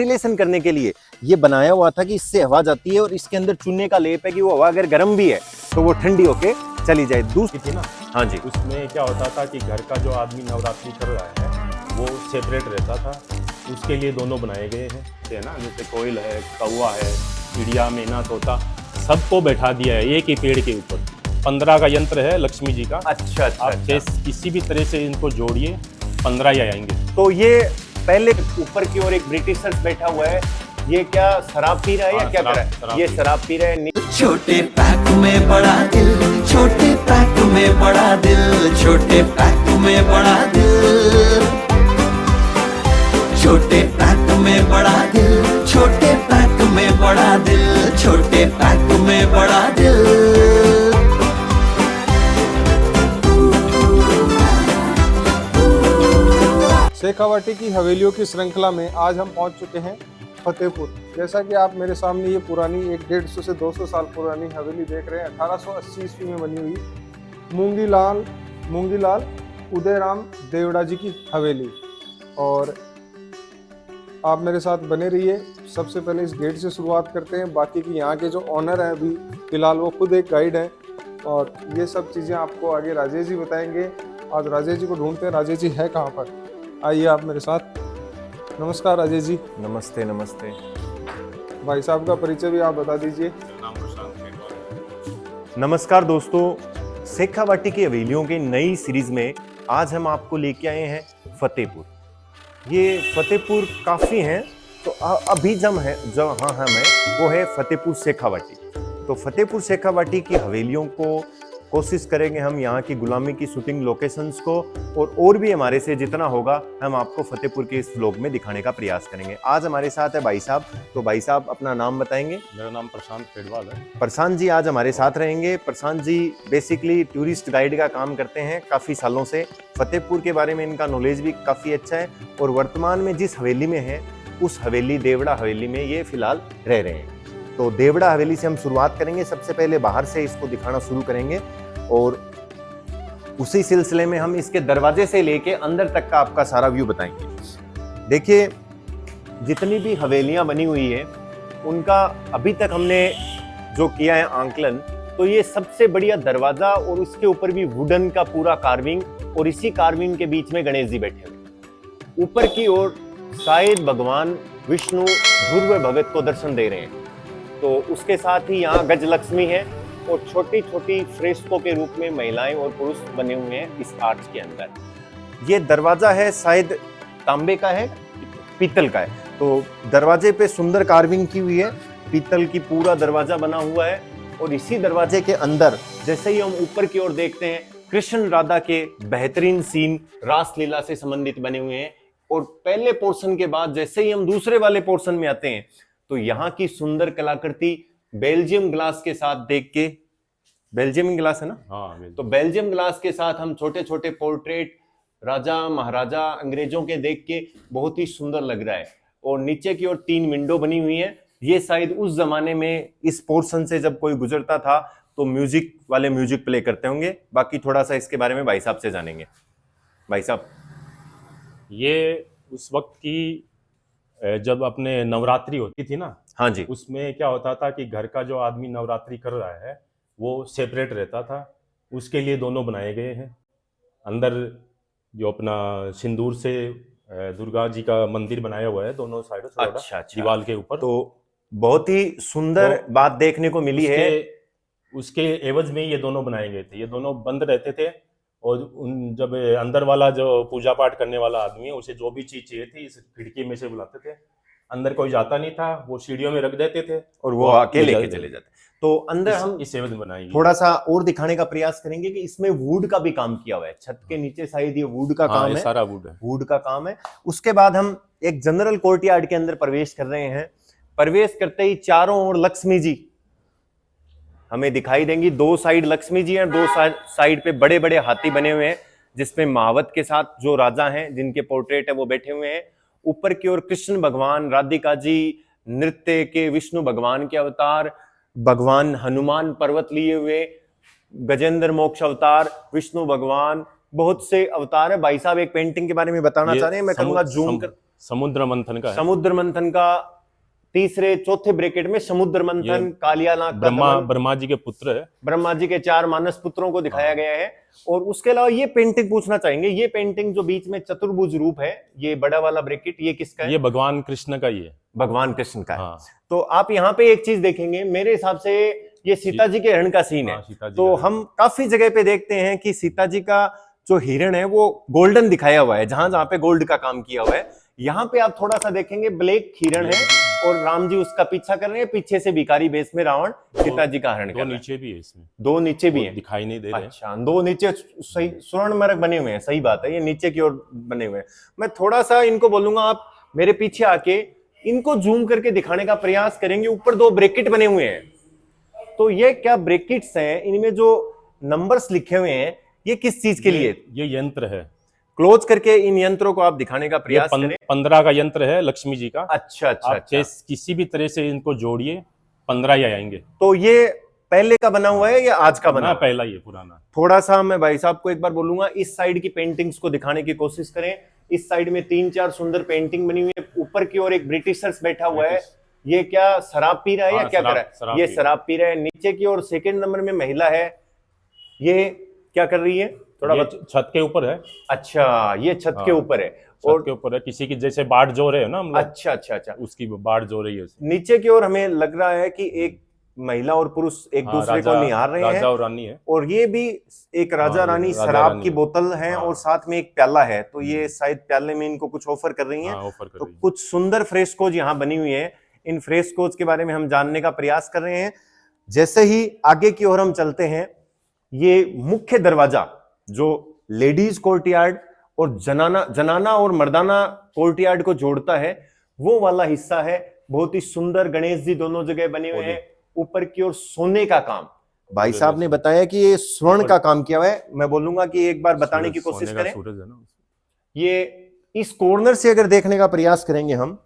Ventilation करने के लिए ये बनाया हुआ था कि इससे हवा जाती है और इसके अंदर चूने का लेप है कि वो हवा अगर गर्म भी है तो वो ठंडी होके चली जाए। दूसरी थी ना, हाँ जी, उसमें क्या होता था कि घर का जो आदमी नवरात्रि कर रहा है वो सेपरेट रहता था, उसके लिए दोनों बनाए गए हैं, है ना। जैसे कोयल है, कौवा है, चिड़िया, मैना, तोता, सबको बैठा दिया है एक ही पेड़ के ऊपर। 15 का यंत्र है लक्ष्मी जी का। अच्छा आप किसी भी तरह से इनको जोड़िए, 15 ही आएंगे। तो ये पहले ऊपर की ओर एक ब्रिटिशर्स बैठा हुआ है, ये क्या शराब पी रहा है या क्या कर रहा है? ये शराब पी रहा है। छोटे पैक में बड़ा दिल, छोटे पैक में बड़ा दिल, छोटे पैक में बड़ा दिल, छोटे पैक में बड़ा दिल, छोटे पैक में बड़ा दिल, छोटे पैक में बड़ा दिल। शेखावाटी की हवेलियों की श्रृंखला में आज हम पहुंच चुके हैं फतेहपुर। जैसा कि आप मेरे सामने ये पुरानी 150 से 200 साल पुरानी हवेली देख रहे हैं, 1880 ईस्वी में बनी हुई मूंगीलाल उदयराम देवड़ा जी की हवेली। और आप मेरे साथ बने रहिए। सबसे पहले इस गेट से शुरुआत करते हैं। बाकी की यहाँ के जो ऑनर हैं अभी फिलहाल वो खुद एक गाइड हैं और ये सब चीज़ें आपको आगे राजेश जी बताएंगे। आज राजेश जी को ढूंढते हैं। राजेश जी है कहाँ पर, आइए आप मेरे साथ। नमस्कार राजेश जी। नमस्ते नमस्ते। भाई साहब का परिचय भी आप बता दीजिए। नमस्कार दोस्तों, शेखावाटी की हवेलियों की नई सीरीज में आज हम आपको लेके आए हैं फतेहपुर। ये फतेहपुर काफ़ी हैं, तो अभी जहाँ हम हैं वो है फतेहपुर शेखावाटी। तो फतेहपुर शेखावाटी की हवेलियों को कोशिश करेंगे हम यहाँ की गुलामी की शूटिंग लोकेशंस को और भी हमारे से जितना होगा हम आपको फतेहपुर के इस व्लॉग में दिखाने का प्रयास करेंगे। आज हमारे साथ है भाई साहब, तो भाई साहब अपना नाम बताएंगे। मेरा नाम प्रशांत पेड़वाल है। प्रशांत जी आज हमारे साथ रहेंगे। Prashant ji basically tourist guide का काम करते हैं काफ़ी सालों से। फतेहपुर के बारे में इनका नॉलेज भी काफ़ी अच्छा है और वर्तमान में जिस हवेली में है उस हवेली देवड़ा हवेली में ये फिलहाल रह रहे हैं। तो देवड़ा हवेली से हम शुरुआत करेंगे। सबसे पहले बाहर से इसको दिखाना शुरू करेंगे और उसी सिलसिले में हम इसके दरवाजे से लेके अंदर तक का आपका सारा व्यू बताएंगे। देखिए, जितनी भी हवेलियां बनी हुई है उनका अभी तक हमने जो किया है आंकलन, तो ये सबसे बढ़िया दरवाजा और उसके ऊपर भी वुडन का पूरा कार्विंग और इसी कार्विंग के बीच में गणेश जी बैठे हुए। ऊपर की ओर शायद भगवान विष्णु ध्रुव भगत को दर्शन दे रहे हैं। तो उसके साथ ही यहाँ गज लक्ष्मी है और छोटी छोटी फ्रेस्को के रूप में महिलाएं और पुरुष बने हुए हैं इस आर्च के अंदर। ये दरवाजा है शायद तांबे का है, पीतल का है। तो दरवाजे पे सुंदर कार्विंग की हुई है, पीतल की पूरा दरवाजा बना हुआ है। और इसी दरवाजे के अंदर जैसे ही हम ऊपर की ओर देखते हैं, कृष्ण राधा के बेहतरीन सीन रासलीला से संबंधित बने हुए हैं। और पहले पोर्शन के बाद जैसे ही हम दूसरे वाले पोर्शन में आते हैं तो यहाँ की सुंदर कलाकृति बेल्जियम ग्लास के साथ देख के, बेल्जियम ग्लास है ना, हाँ, तो बेल्जियम ग्लास के साथ हम छोटे छोटे पोर्ट्रेट राजा महाराजा अंग्रेजों के देख के बहुत ही सुंदर लग रहा है। और नीचे की ओर 3 विंडो बनी हुई है। ये शायद उस जमाने में इस पोर्शन से जब कोई गुजरता था तो म्यूजिक वाले म्यूजिक प्ले करते होंगे। बाकी थोड़ा सा इसके बारे में भाई साहब से जानेंगे। भाई साहब, ये उस वक्त की जब अपने नवरात्रि होती थी ना, हाँ जी, उसमें क्या होता था कि घर का जो आदमी नवरात्रि कर रहा है वो सेपरेट रहता था, उसके लिए दोनों बनाए गए हैं। अंदर जो अपना सिंदूर से दुर्गा जी का मंदिर बनाया हुआ है दोनों साइड से, अच्छा, दीवार के ऊपर। तो बहुत ही सुंदर तो बात देखने को मिली है। उसके एवज में ये दोनों बनाए गए थे। ये दोनों बंद रहते थे और जब अंदर वाला जो पूजा पाठ करने वाला आदमी है उसे जो भी चीज चाहिए थी इस खिड़की में से बुलाते थे। अंदर कोई जाता नहीं था, वो सीढ़ियों में रख देते थे और वो आके लेके चले जाते। तो अंदर हम इस एवज में बनाएंगे। थोड़ा सा और दिखाने का प्रयास करेंगे कि इसमें वुड का भी काम किया हुआ है। छत के नीचे शायद ये वुड का काम है, सारा वुड है, वुड का काम है। उसके बाद हम एक जनरल कोर्टयार्ड के अंदर प्रवेश कर रहे हैं। प्रवेश करते ही चारों ओर लक्ष्मी जी हमें दिखाई देंगी। 2 साइड लक्ष्मी जी हैं, 2 साइड पे बड़े बड़े हाथी बने हुए हैं जिसमें महावत के साथ जो राजा हैं जिनके पोर्ट्रेट है वो बैठे हुए हैं। ऊपर की ओर कृष्ण भगवान, राधिका जी, नृत्य के विष्णु भगवान के अवतार, भगवान हनुमान पर्वत लिए हुए, गजेंद्र मोक्ष अवतार, विष्णु भगवान, बहुत से अवतार है। भाई साहब एक पेंटिंग के बारे में बताना चाह रहे हैं, मैं कहूंगा जूम कर। समुद्र मंथन का है। समुद्र मंथन का तीसरे चौथे ब्रैकेट में समुद्र मंथन, ये कालियानाग का ब्रह्मा दमन, ब्रह्मा जी के पुत्र है। ब्रह्मा जी के 4 मानस पुत्रों को दिखाया गया है। और उसके अलावा ये पेंटिंग पूछना चाहेंगे, ये पेंटिंग जो बीच में चतुर्भुज रूप है, ये बड़ा वाला ब्रैकेट, ये किसका है? ये भगवान कृष्ण का ही है। भगवान कृष्ण का है। हाँ तो आप यहाँ पे एक चीज देखेंगे, मेरे हिसाब से ये सीता जी के हिरण का सीन है। हाँ, सीता जी तो का है। हम काफी जगह पे देखते हैं कि सीता जी का जो हिरण है वो गोल्डन दिखाया हुआ है, जहां जहां पे गोल्ड का काम किया हुआ है। यहाँ पे आप थोड़ा सा देखेंगे ब्लैक हिरण है और राम जी उसका पीछा कर रहे हैं, पीछे से भिखारी बेस में रावण सीता जी का हरण कर दो रहा है। नीचे भी है इसमें, दो नीचे भी वो है, दिखाई नहीं दे रहे हैं। अच्छा, 2 नीचे सही स्वर्णमरक बने हुए हैं, सही बात है, ये नीचे की ओर बने हुए हैं। मैं थोड़ा सा इनको बोलूंगा, आप मेरे पीछे आके इनको जूम करके दिखाने का प्रयास करेंगे। ऊपर 2 ब्रैकेट बने हुए हैं, तो ये क्या ब्रैकेट्स हैं? इनमें जो नंबर्स लिखे हुए हैं ये किस चीज के लिए? ये यंत्र है। क्लोज करके इन यंत्रों को आप दिखाने का प्रयास करें। 15 का यंत्र है लक्ष्मी जी का। अच्छा अच्छा आप अच्छा। किसी भी तरह से इनको जोड़िए, 15 ही आएंगे। तो ये पहले का बना हुआ है या आज का बना ना हुआ है? पहला ही है, पुराना। थोड़ा सा मैं भाई साहब को एक बार बोलूंगा, इस साइड की पेंटिंग्स को दिखाने की कोशिश करें। इस साइड में 3-4 सुंदर पेंटिंग बनी हुई है। ऊपर की ओर एक ब्रिटिशर्स बैठा हुआ है, ये क्या शराब पी रहा है या क्या कर रहा है? ये शराब पी रहा है। नीचे की ओर सेकंड नंबर में महिला है, ये क्या कर रही है? थोड़ा छत के ऊपर है। अच्छा, ये छत के ऊपर है छत के ऊपर है, किसी की जैसे बाढ़ जो रहे हो ना हम लोग, अच्छा अच्छा अच्छा, उसकी बाढ़ जो रही है। नीचे की ओर हमें लग रहा है कि एक महिला और पुरुष एक दूसरे को निहार रहे हैं, राजा और रानी है। और ये भी एक राजा रानी शराब की बोतल है और साथ में एक प्याला है। तो ये शायद प्याले में इनको कुछ ऑफर कर रही हैं। तो कुछ सुंदर फ्रेस्कोज यहाँ बनी हुई है। इन फ्रेस्कोज के बारे में हम जानने का प्रयास कर रहे हैं। जैसे ही आगे की ओर हम चलते हैं, ये मुख्य दरवाजा जो लेडीज कोर्टयार्ड और जनाना और मर्दाना कोर्टयार्ड को जोड़ता है, वो वाला हिस्सा है। बहुत ही सुंदर गणेश जी दोनों जगह बने हुए हैं। ऊपर की ओर सोने का काम, भाई साहब ने बताया कि ये स्वर्ण का काम किया हुआ है। मैं बोलूंगा कि एक बार बताने की कोशिश करें। ये इस कॉर्नर से अगर देखने का प्रयास करेंगे, हम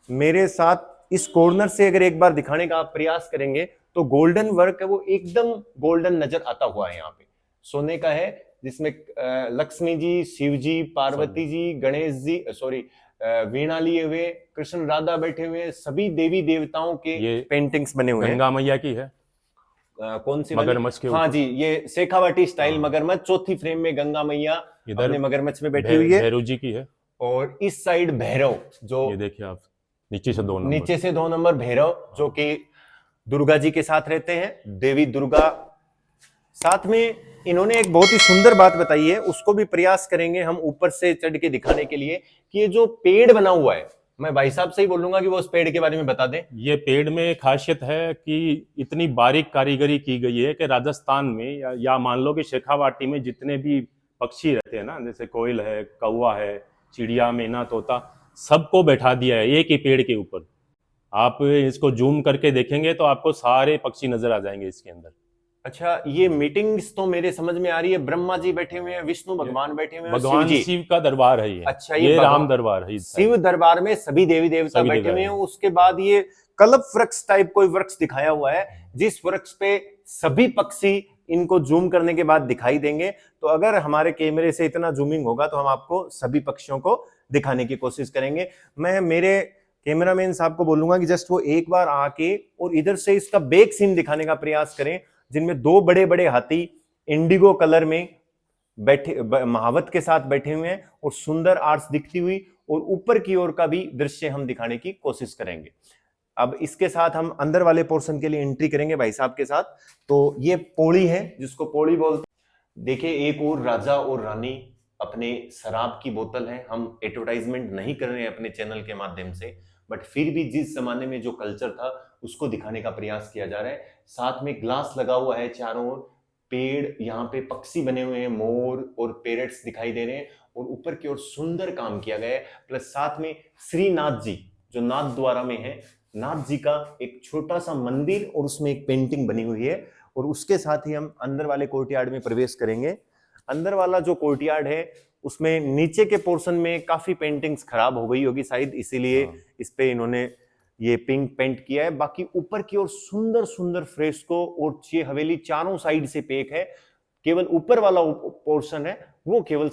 मेरे साथ इस कॉर्नर से अगर एक बार दिखाने का प्रयास करेंगे, तो गोल्डन वर्क है वो एकदम गोल्डन नजर आता हुआ है। यहाँ पे सोने का है, जिसमें लक्ष्मी जी, शिव जी, पार्वती जी, गणेश जी, सॉरी वीणा लिए हुए, कृष्ण राधा बैठे हुए, सभी देवी देवताओं के पेंटिंग्स बने हुए हैं। गंगा मैया की है। कौन सी? मगरमच्छ के ऊपर। हाँ जी, ये शेखावाटी स्टाइल मगरमच्छ, चौथी फ्रेम में गंगा मैया अपने मगरमच्छ में बैठी हुई है। भैरव जी की है। और इस साइड भैरव, जो ये देखिए आप, नीचे से 2 नंबर, नीचे से 2 नंबर भैरव, जो कि दुर्गा जी के साथ रहते हैं, देवी दुर्गा। साथ में इन्होंने एक बहुत ही सुंदर बात बताई है, उसको भी प्रयास करेंगे हम ऊपर से चढ़ के दिखाने के लिए, कि ये जो पेड़ बना हुआ है, मैं भाई साहब से ही बोलूंगा कि वो उस पेड़ के बारे में बता दें। ये पेड़ में खासियत है कि इतनी बारीक कारीगरी की गई है कि राजस्थान में या मान लो कि शेखावाटी में जितने भी पक्षी रहते हैं ना, जैसे कोयल है, कौवा है, चिड़िया, मैना, तोता, सबको बैठा दिया है एक ही पेड़ के ऊपर। आप इसको जूम करके देखेंगे तो आपको सारे पक्षी नजर आ जाएंगे इसके अंदर। अच्छा, ये मीटिंग्स तो मेरे समझ में आ रही है, ब्रह्मा जी बैठे हुए हैं, विष्णु भगवान बैठे हुए हैं, भगवान शिव का दरबार है ये। अच्छा, ये राम दरबार है। शिव दरबार में सभी देवी देवता बैठे हुए हैं। उसके बाद ये कल्प वृक्ष टाइप कोई वृक्ष दिखाया हुआ है, जिस वृक्ष पे सभी पक्षी इनको जूम करने के बाद दिखाई देंगे। तो अगर हमारे कैमरे से इतना जूमिंग होगा तो हम आपको सभी पक्षियों को दिखाने की कोशिश करेंगे। मैं मेरे कैमरामैन साहब को बोलूंगा कि जस्ट वो एक बार आके और इधर से इसका बैक सीन दिखाने का प्रयास करें, जिनमें 2 बड़े बड़े हाथी इंडिगो कलर में बैठे, महावत के साथ बैठे हुए हैं, और सुंदर आर्ट्स दिखती हुई, और ऊपर की ओर का भी दृश्य हम दिखाने की कोशिश करेंगे। अब इसके साथ हम अंदर वाले पोर्शन के लिए एंट्री करेंगे भाई साहब के साथ। तो ये पौड़ी है, जिसको पौड़ी बोलते हैं। देखिए, एक और राजा और रानी अपने शराब की बोतल है। हम एडवर्टाइजमेंट नहीं कर रहे हैं अपने चैनल के माध्यम से, बट फिर भी जिस जमाने में जो कल्चर था उसको दिखाने का प्रयास किया जा रहा है। साथ में ग्लास लगा हुआ है चारों ओर, पेड़, यहाँ पे पक्षी बने हुए हैं, मोर और पैरट्स दिखाई दे रहे हैं, और ऊपर की ओर सुंदर काम किया गया है। प्लस साथ में श्रीनाथ जी, जो नाथ द्वारा में है, नाथ जी का एक छोटा सा मंदिर और उसमें एक पेंटिंग बनी हुई है। और उसके साथ ही हम अंदर वाले कोर्टयार्ड में प्रवेश करेंगे। अंदर वाला जो कोर्टयार्ड है, उसमें नीचे के पोर्शन में काफी पेंटिंग्स खराब हो गई होगी शायद, इसीलिए इस पे इन्होंने ये पिंक पेंट किया है। बाकी ऊपर की ओर सुंदर सुंदर फ्रेस्को और 6 हवेली चारों साइड से पैक है। केवल ऊपर वाला पोर्शन है वो केवल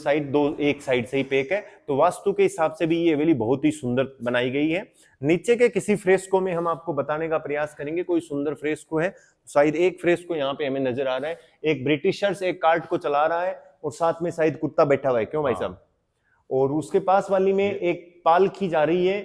एक साइड से ही पैक है। तो वास्तु के हिसाब से भी ये हवेली बहुत ही सुंदर बनाई गई है। नीचे के किसी फ्रेस्को में हम आपको बताने का प्रयास करेंगे, कोई सुंदर फ्रेस्को है। शायद एक फ्रेस्को यहाँ पे हमें नजर आ रहा है, एक ब्रिटिशर्स एक कार्ट को चला रहा है और साथ में शायद कुत्ता बैठा हुआ है, क्यों भाई साहब? और उसके पास वाली में एक पालकी जा रही है,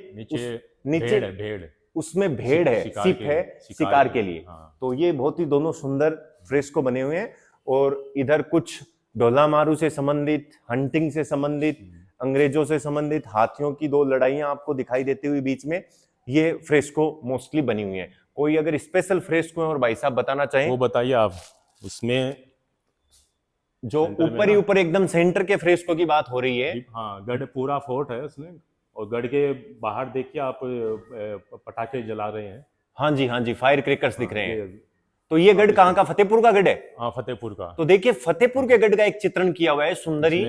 नीचे भेड़, उसमें भेड़ है, सिप है शिकार के लिए। तो ये बहुत ही दोनों सुंदर फ्रेस्को बने हुए हैं। और इधर कुछ ढोला मारू से संबंधित, हंटिंग से संबंधित, अंग्रेजों से संबंधित, हाथियों की 2 लड़ाइयां आपको दिखाई देती हुई बीच में ये फ्रेस्को मोस्टली बनी हुई है। कोई अगर स्पेशल फ्रेस्को है और भाई साहब बताना चाहें वो बताइए आप। उसमें जो ऊपर ही ऊपर एकदम सेंटर के फ्रेस्को की बात हो रही है। हाँ, गढ़ पूरा फोर्ट है उसमें, और गढ़ के बाहर देखिए आप पटाखे जला रहे हैं। हाँ जी, फायर क्रैकर्स दिख रहे हैं। तो ये गढ़ कहाँ का? फतेहपुर का गढ़ है। हाँ, फतेहपुर का। तो देखिए फतेहपुर के गढ़ का एक चित्रण किया हुआ है सुंदरी,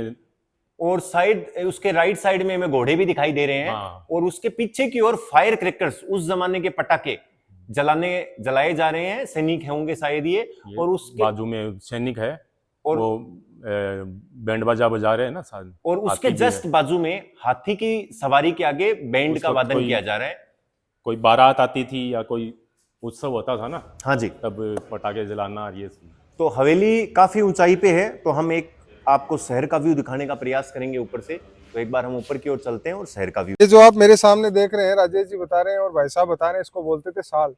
और साइड उसके राइट साइड में हमें घोड़े भी दिखाई दे रहे हैं। और उसके पीछे की ओर फायर क्रैकर्स, उस जमाने के पटाखे जलाए जा रहे हैं। सैनिक होंगे शायद ये। और उसके बाजू में सैनिक है और वो बैंड बाजा बजा रहे हैं ना साथ। और उसके जस्ट बाजू में हाथी की सवारी के आगे बैंड का वादन किया जा रहा है। कोई बारात आती थी या कोई उत्सव होता था ना, हाँ जी, तब पटाखे जलाना ये सब। तो हवेली काफी ऊंचाई पे है। तो हम एक आपको शहर का व्यू दिखाने का प्रयास करेंगे ऊपर से। तो एक बार हम ऊपर की ओर चलते हैं और शहर का व्यू। ये जो आप मेरे सामने देख रहे हैं, राजेश जी बता रहे हैं और भाई साहब बता रहे हैं, इसको बोलते थे साल।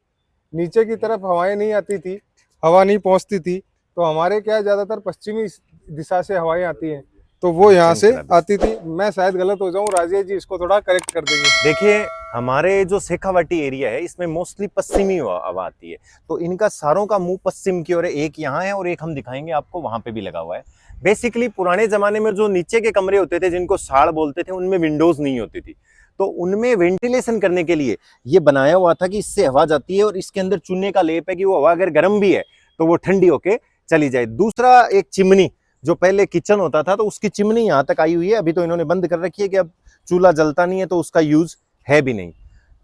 नीचे की तरफ हवाएं नहीं आती थी, हवा नहीं पहुंचती थी। तो हमारे क्या ज्यादातर पश्चिमी दिशा से हवाएं आती हैं, तो वो यहाँ से आती थी। मैं शायद गलत हो जाऊं, राजेश जी इसको थोड़ा करेक्ट कर देंगे। देखिए हमारे जो शेखावाटी एरिया है इसमें मोस्टली पश्चिमी हवा आती है। तो इनका सारों का मुंह पश्चिम की ओर है। एक यहाँ है और एक हम दिखाएंगे आपको, वहां पे भी लगा हुआ है। बेसिकली पुराने जमाने में जो नीचे के कमरे होते थे जिनको साड़ बोलते थे, उनमें विंडोज नहीं होती थी। तो उनमें वेंटिलेशन करने के लिए ये बनाया हुआ था कि इससे हवा जाती है और इसके अंदर चूने का लेप है कि वो हवा अगर गर्म भी है तो वो ठंडी होके चली जाए। दूसरा, एक चिमनी, जो पहले किचन होता था तो उसकी चिमनी यहाँ तक आई हुई है। अभी तो इन्होंने बंद कर रखी है कि अब चूल्हा जलता नहीं है, तो उसका यूज है भी नहीं।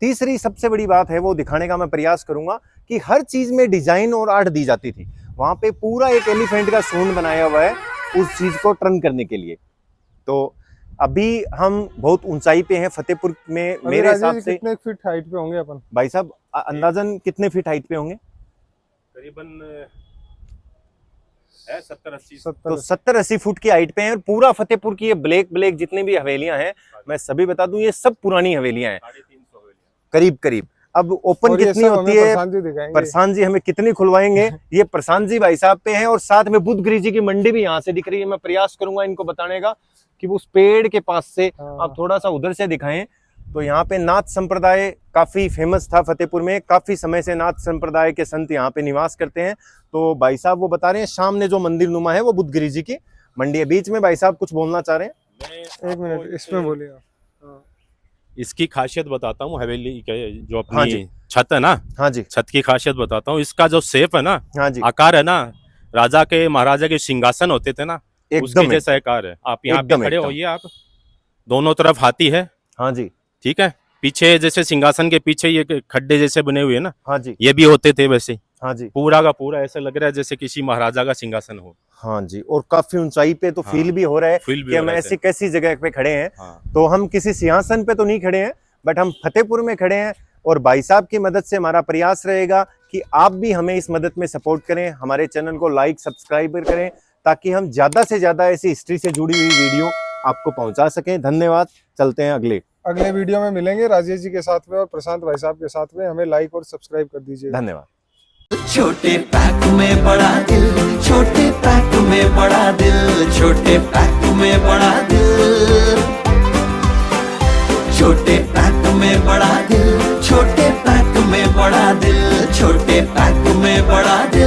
तीसरी सबसे बड़ी बात है वो दिखाने का मैं प्रयास करूंगा कि हर चीज में डिजाइन और आर्ट दी जाती थी। वहां पे पूरा एक एलिफेंट का सूंड बनाया हुआ है उस चीज को टर्न करने के लिए। तो अभी हम बहुत ऊंचाई पे हैं फतेहपुर में। मेरे हिसाब से कितने फीट हाइट पे होंगे अपन भाई साहब? अंदाजन कितने फीट हाइट पे होंगे? करीबन 70-80। तो 70-80 फुट की हाइट पे हैं। और पूरा फतेहपुर की ये ब्लैक जितनी भी हवेलियां हैं, मैं सभी बता दूं, ये सब पुरानी हवेलियां हैं, 350 करीब। अब ओपन कितनी होती है प्रशांत जी हमें कितनी खुलवाएंगे? ये प्रशांत जी भाई साहब पे हैं। और साथ में बुद्धगिरी जी की मंडी भी यहाँ से दिख रही है। मैं प्रयास करूंगा इनको बताने का कि उस पेड़ के पास से आप थोड़ा सा उधर से दिखाएं। तो यहाँ पे नाथ संप्रदाय काफी फेमस था फतेहपुर में। काफी समय से नाथ संप्रदाय के संत यहाँ पे निवास करते हैं। तो भाई साहब वो बता रहे हैं सामने जो मंदिर नुमा है वो बुद्धगिरी जी की मंडी है। बीच में भाई साहब कुछ बोलना चाह रहे हैं? एक मिनट इसमें बोलिए। इसकी खासियत बताता हूँ हवेली के, जो अपनी हाँ जी, छत है ना, हाँ जी, छत की खासियत बताता हूँ। इसका जो शेप है ना, हाँ जी, आकार है ना, राजा के महाराजा के सिंहासन होते थे ना, उसके एकदम जैसा आकार है। आप यहाँ पे खड़े होइए, आप दोनों तरफ हाथी है। हाँ जी, ठीक है। पीछे जैसे सिंहासन के पीछे ये खड्डे जैसे बने हुए हैं ना, हाँ जी, ये भी होते थे वैसे। हाँ जी, पूरा का पूरा ऐसा लग रहा है जैसे किसी महाराजा का सिंहासन हो। हाँ जी। और काफी ऊंचाई पे तो फील भी हो रहा है कि हम ऐसी कैसी जगह पे खड़े हैं। तो हम किसी सिंहासन पे तो नहीं खड़े हैं, बट हम फतेहपुर में खड़े हैं। और भाई साहब की मदद से हमारा प्रयास रहेगा कि आप भी हमें इस मदद में सपोर्ट करें, हमारे चैनल को लाइक सब्सक्राइब करें, ताकि हम ज्यादा से ज्यादा ऐसी हिस्ट्री से जुड़ी हुई वीडियो आपको पहुंचा सकें। धन्यवाद। चलते हैं अगले वीडियो में मिलेंगे राजेश जी के साथ में और प्रशांत भाई साहब के साथ में। हमें लाइक और सब्सक्राइब कर दीजिए। धन्यवाद। छोटे पैक में बड़ा दिल, छोटे पैक में बड़ा दिल, छोटे पैक में बड़ा दिल, छोटे पैक में बड़ा दिल, छोटे पैक में बड़ा दिल, छोटे पैक में बड़ा दिल।